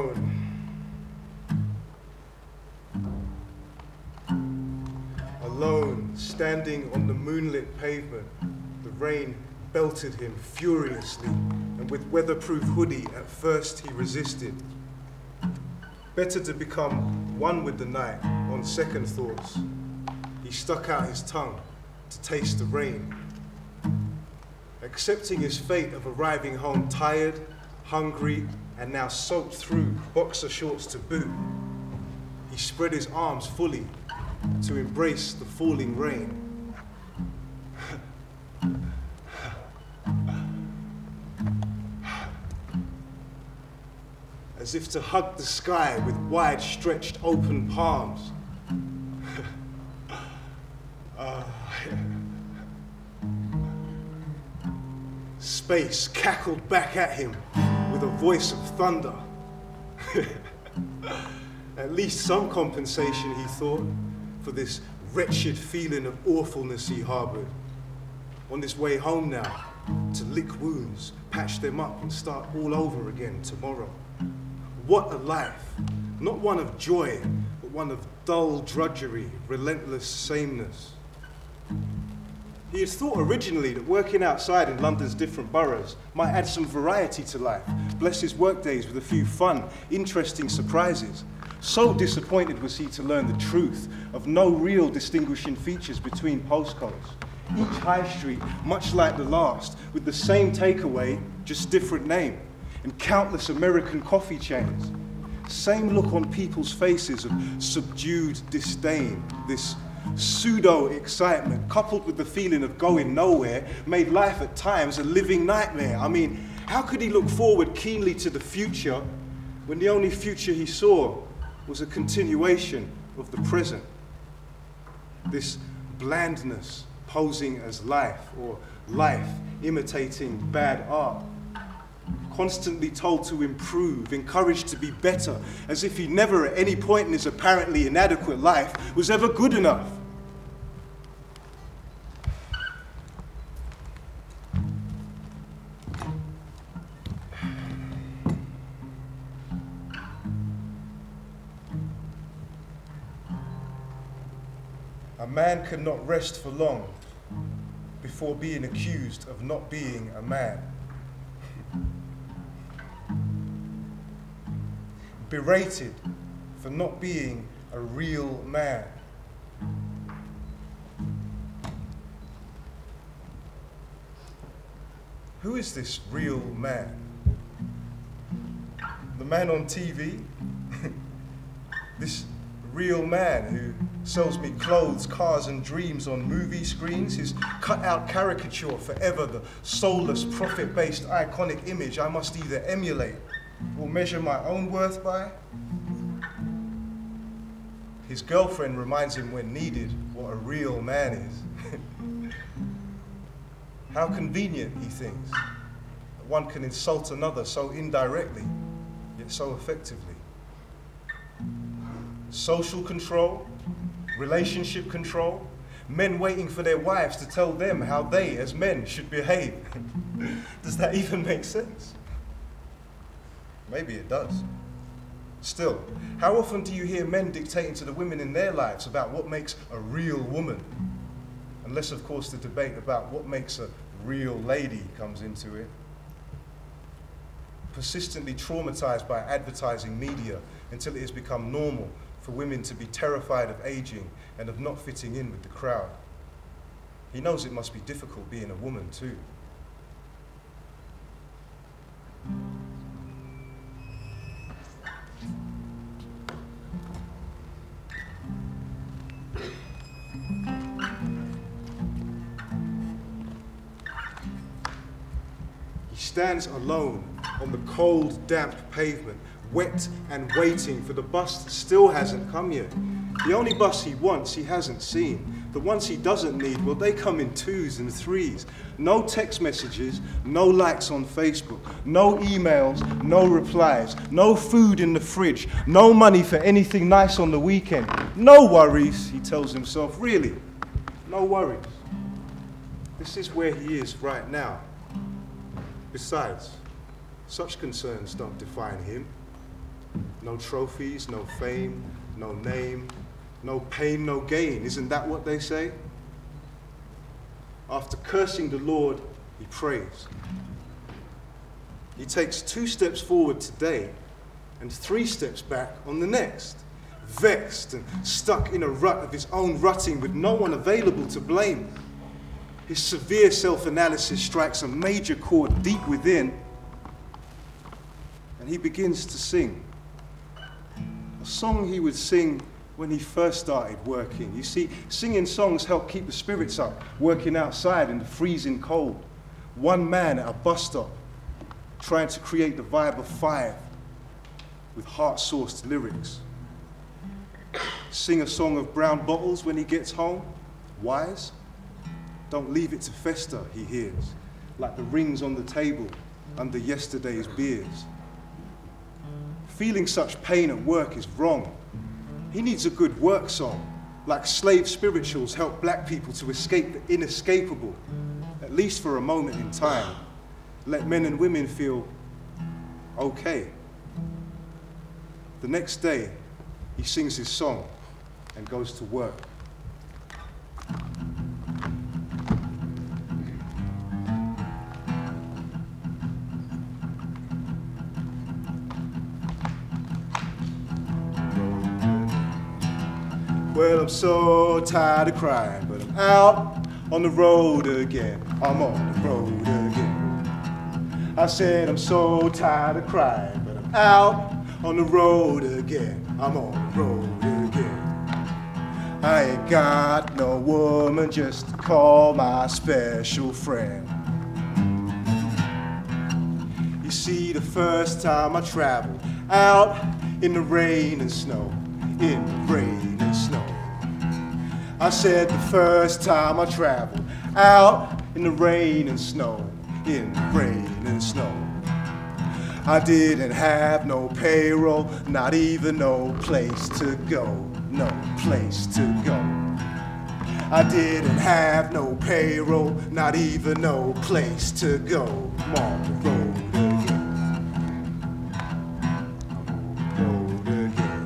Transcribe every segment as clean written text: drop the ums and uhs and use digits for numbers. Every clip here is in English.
alone. Alone, standing on the moonlit pavement, the rain belted him furiously, and with weatherproof hoodie, at first he resisted. Better to become one with the night on second thoughts. He stuck out his tongue to taste the rain. Accepting his fate of arriving home tired, hungry, and now soaked through, boxer shorts to boot, he spread his arms fully to embrace the falling rain. As if to hug the sky with wide stretched open palms. Space cackled back at him with a voice of thunder. At least some compensation, he thought, for this wretched feeling of awfulness he harbored. On his way home now, to lick wounds, patch them up, and start all over again tomorrow. What a life! Not one of joy, but one of dull drudgery, relentless sameness. He had thought originally that working outside in London's different boroughs might add some variety to life, bless his workdays with a few fun, interesting surprises. So disappointed was he to learn the truth of no real distinguishing features between postcodes. Each high street, much like the last, with the same takeaway, just different name, and countless American coffee chains. Same look on people's faces of subdued disdain, this pseudo-excitement, coupled with the feeling of going nowhere, made life at times a living nightmare. I mean, how could he look forward keenly to the future when the only future he saw was a continuation of the present? This blandness posing as life, or life imitating bad art. Constantly told to improve, encouraged to be better, as if he never at any point in his apparently inadequate life was ever good enough. A man cannot rest for long before being accused of not being a man. Berated for not being a real man. Who is this real man? The man on TV? This real man who sells me clothes, cars, and dreams on movie screens, his cut-out caricature forever the soulless, profit-based, iconic image I must either emulate or measure my own worth by? His girlfriend reminds him when needed what a real man is. How convenient, he thinks, that one can insult another so indirectly, yet so effectively. Social control, relationship control, men waiting for their wives to tell them how they, as men, should behave. Does that even make sense? Maybe it does. Still, how often do you hear men dictating to the women in their lives about what makes a real woman? Unless, of course, the debate about what makes a real lady comes into it. Persistently traumatized by advertising media until it has become normal for women to be terrified of aging and of not fitting in with the crowd. He knows it must be difficult being a woman too. He stands alone on the cold, damp pavement, wet and waiting for the bus that still hasn't come yet. The only bus he wants, he hasn't seen. The ones he doesn't need, well, they come in 2s and 3s. No text messages, no likes on Facebook, no emails, no replies, no food in the fridge, no money for anything nice on the weekend. No worries, he tells himself, really, no worries. This is where he is right now. Besides, such concerns don't define him. No trophies, no fame, no name, no pain, no gain. Isn't that what they say? After cursing the Lord, he prays. He takes 2 steps forward today and 3 steps back on the next, vexed and stuck in a rut of his own rutting with no one available to blame. His severe self-analysis strikes a major chord deep within, and he begins to sing. A song he would sing when he first started working. You see, singing songs help keep the spirits up, working outside in the freezing cold. One man at a bus stop, trying to create the vibe of 5 with heart-sourced lyrics. Sing a song of brown bottles when he gets home. Wise? Don't leave it to fester, he hears, like the rings on the table under yesterday's beers. Feeling such pain at work is wrong. He needs a good work song, like slave spirituals help black people to escape the inescapable, at least for a moment in time. Let men and women feel okay. The next day, he sings his song and goes to work. Well, I'm so tired of crying, but I'm out on the road again. I'm on the road again. I said I'm so tired of crying, but I'm out on the road again. I'm on the road again. I ain't got no woman just to call my special friend. You see, the first time I traveled out in the rain and snow, in the rain and snow. I said the first time I traveled out in the rain and snow, in the rain and snow. I didn't have no payroll, not even no place to go, no place to go. I didn't have no payroll, not even no place to go. I'm on the road again. I'm on the road again.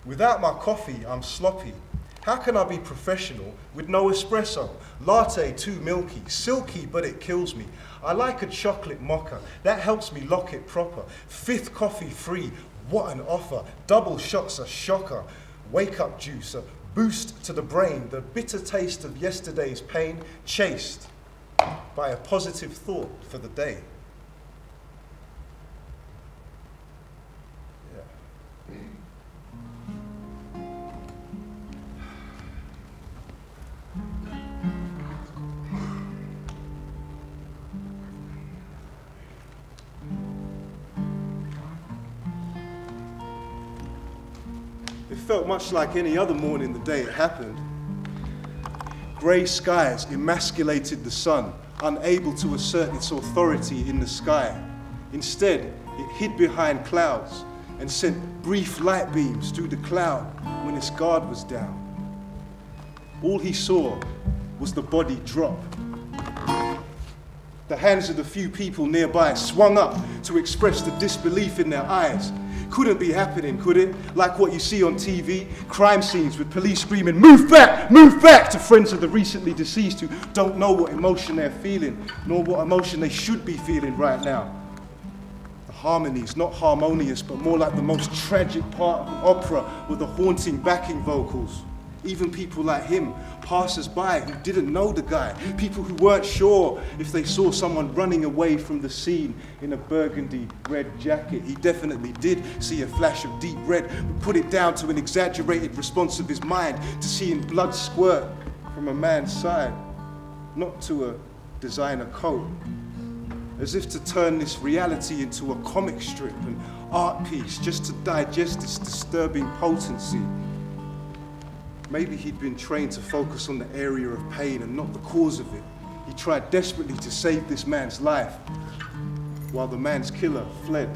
Without my coffee, I'm sloppy. How can I be professional with no espresso? Latte too milky, silky, but it kills me. I like a chocolate mocha, that helps me lock it proper. 5th coffee free, what an offer. Double shots, a shocker. Wake up juice, a boost to the brain. The bitter taste of yesterday's pain, chased by a positive thought for the day. It felt much like any other morning the day it happened. Grey skies emasculated the sun, unable to assert its authority in the sky. Instead, it hid behind clouds and sent brief light beams through the cloud when its guard was down. All he saw was the body drop. The hands of the few people nearby swung up to express the disbelief in their eyes. Couldn't be happening, could it? Like what you see on TV, crime scenes with police screaming, move back, to friends of the recently deceased who don't know what emotion they're feeling, nor what emotion they should be feeling right now. The harmonies, not harmonious, but more like the most tragic part of an opera with the haunting backing vocals. Even people like him, passers-by who didn't know the guy, people who weren't sure if they saw someone running away from the scene in a burgundy red jacket. He definitely did see a flash of deep red, but put it down to an exaggerated response of his mind to seeing blood squirt from a man's side, not to a designer coat. As if to turn this reality into a comic strip, an art piece, just to digest its disturbing potency. Maybe he'd been trained to focus on the area of pain and not the cause of it. He tried desperately to save this man's life, while the man's killer fled.